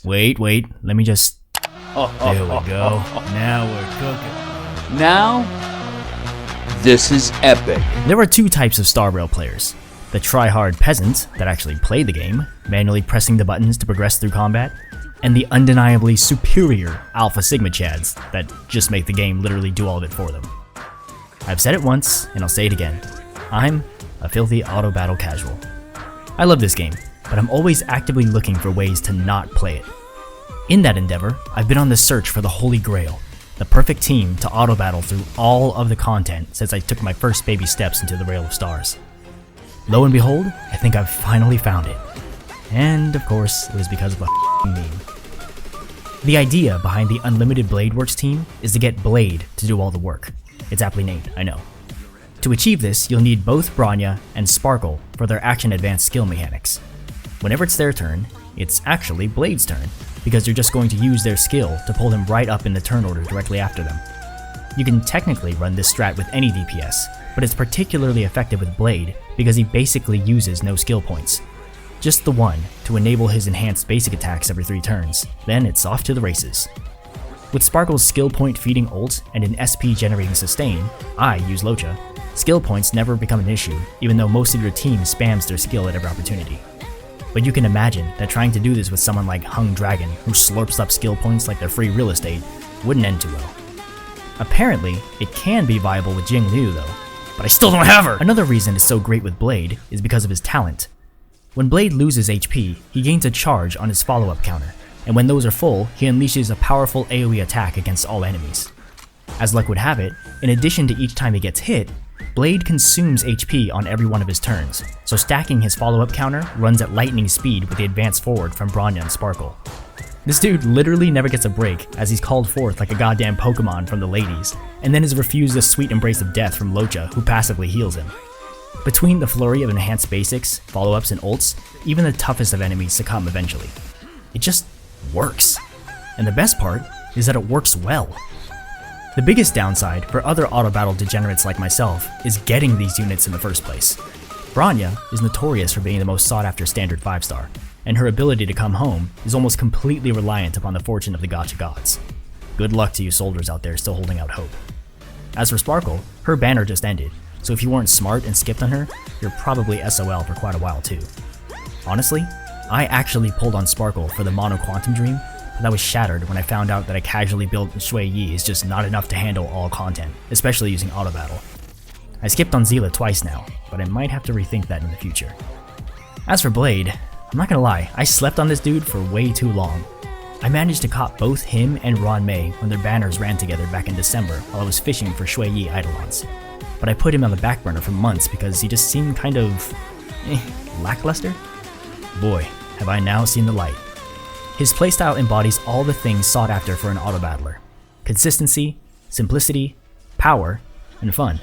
Wait, let me just... There we go. Now we're cooking. Now, this is epic. There are two types of Star Rail players. The try-hard peasants that actually play the game, manually pressing the buttons to progress through combat, and the undeniably superior Alpha Sigma Chads that just make the game literally do all of it for them. I've said it once, and I'll say it again. I'm a filthy auto battle casual. I love this game, but I'm always actively looking for ways to not play it. In that endeavor, I've been on the search for the Holy Grail, the perfect team to auto battle through all of the content since I took my first baby steps into the Rail of Stars. Lo and behold, I think I've finally found it. And of course, it was because of a meme. The idea behind the Unlimited Blade Works team is to get Blade to do all the work. It's aptly named, I know. To achieve this, you'll need both Bronya and Sparkle for their action advanced skill mechanics. Whenever it's their turn, it's actually Blade's turn, because you're just going to use their skill to pull him right up in the turn order directly after them. You can technically run this strat with any DPS, but it's particularly effective with Blade because he basically uses no skill points. Just the one to enable his enhanced basic attacks every 3 turns, then it's off to the races. With Sparkle's skill point feeding ult and an SP generating sustain, I use Luocha, skill points never become an issue even though most of your team spams their skill at every opportunity. But you can imagine that trying to do this with someone like Hung Dragon, who slurps up skill points like they're free real estate, wouldn't end too well. Apparently, it can be viable with Jing Liu though, but I still don't have her! Another reason it's so great with Blade is because of his talent. When Blade loses HP, he gains a charge on his follow-up counter, and when those are full, he unleashes a powerful AoE attack against all enemies. As luck would have it, in addition to each time he gets hit, Blade consumes HP on every one of his turns, so stacking his follow-up counter runs at lightning speed with the advance forward from Bronya and Sparkle. This dude literally never gets a break, as he's called forth like a goddamn Pokemon from the ladies, and then is refused the sweet embrace of death from Luocha, who passively heals him. Between the flurry of enhanced basics, follow-ups, and ults, even the toughest of enemies succumb eventually. It just works. And the best part is that it works well. The biggest downside for other auto battle degenerates like myself is getting these units in the first place. Bronya is notorious for being the most sought after standard 5-star, and her ability to come home is almost completely reliant upon the fortune of the gacha gods. Good luck to you soldiers out there still holding out hope. As for Sparkle, her banner just ended, so if you weren't smart and skipped on her, you're probably SOL for quite a while too. Honestly, I actually pulled on Sparkle for the Mono Quantum Dream, but that was shattered when I found out that a casually built Shui Yi is just not enough to handle all content, especially using auto battle. I skipped on Zila twice now, but I might have to rethink that in the future. As for Blade, I'm not gonna lie, I slept on this dude for way too long. I managed to cop both him and Ron Mei when their banners ran together back in December while I was fishing for Shui Yi Eidolons. But I put him on the back burner for months because he just seemed kind of... lackluster? Boy, have I now seen the light. His playstyle embodies all the things sought after for an auto battler: consistency, simplicity, power, and fun.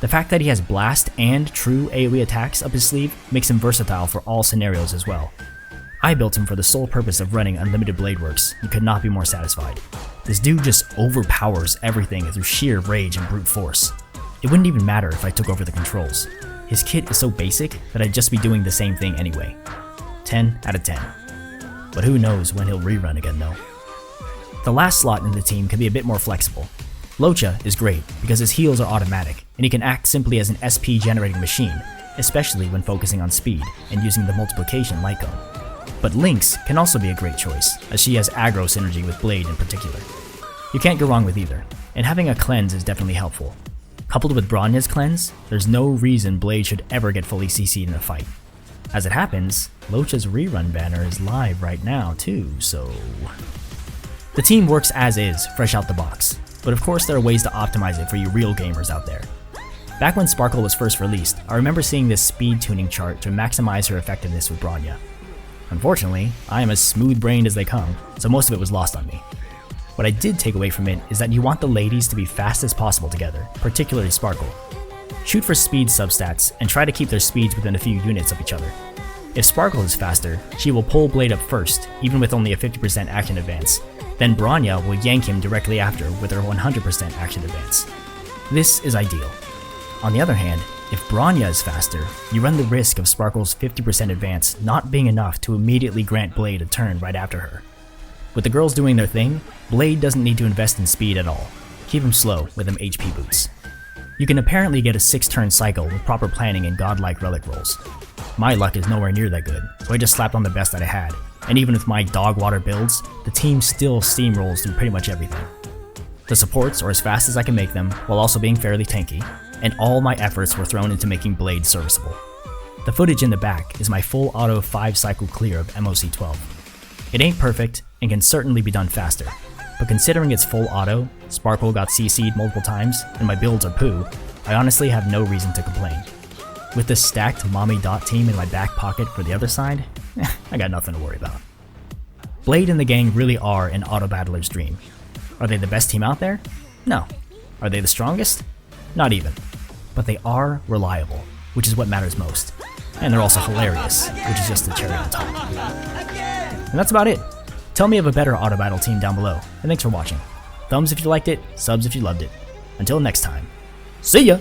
The fact that he has blast and true AoE attacks up his sleeve makes him versatile for all scenarios as well. I built him for the sole purpose of running Unlimited Blade Works and could not be more satisfied. This dude just overpowers everything through sheer rage and brute force. It wouldn't even matter if I took over the controls. His kit is so basic that I'd just be doing the same thing anyway. 10 out of 10. But who knows when he'll rerun again though. The last slot in the team can be a bit more flexible. Luocha is great because his heals are automatic, and he can act simply as an SP generating machine, especially when focusing on speed and using the multiplication light cone. But Lynx can also be a great choice, as she has aggro synergy with Blade in particular. You can't go wrong with either, and having a cleanse is definitely helpful. Coupled with Bronya's cleanse, there's no reason Blade should ever get fully CC'd in a fight. As it happens, Luocha's rerun banner is live right now too, so... The team works as is, fresh out the box, but of course there are ways to optimize it for you real gamers out there. Back when Sparkle was first released, I remember seeing this speed tuning chart to maximize her effectiveness with Bronya. Unfortunately, I am as smooth-brained as they come, so most of it was lost on me. What I did take away from it is that you want the ladies to be fast as possible together, particularly Sparkle. Shoot for speed substats and try to keep their speeds within a few units of each other. If Sparkle is faster, she will pull Blade up first, even with only a 50% action advance. Then Bronya will yank him directly after with her 100% action advance. This is ideal. On the other hand, If Bronya is faster, you run the risk of Sparkle's 50% advance not being enough to immediately grant Blade a turn right after her. With the girls doing their thing, Blade doesn't need to invest in speed at all. Keep him slow with them HP boots. You can apparently get a 6-turn cycle with proper planning and godlike relic rolls. My luck is nowhere near that good, so I just slapped on the best that I had, and even with my dog water builds, the team still steamrolls through pretty much everything. The supports are as fast as I can make them, while also being fairly tanky, and all my efforts were thrown into making Blade serviceable. The footage in the back is my full auto 5-cycle clear of MOC-12. It ain't perfect, and can certainly be done faster, but considering it's full auto, Sparkle got CC'd multiple times, and my builds are poo, I honestly have no reason to complain. With the stacked Mommy Dot team in my back pocket for the other side, I got nothing to worry about. Blade and the gang really are an auto battler's dream. Are they the best team out there? No. Are they the strongest? Not even. But they are reliable, which is what matters most. And they're also hilarious, which is just the cherry on top. And that's about it. Tell me of a better auto battle team down below, and thanks for watching. Thumbs if you liked it, subs if you loved it. Until next time, see ya!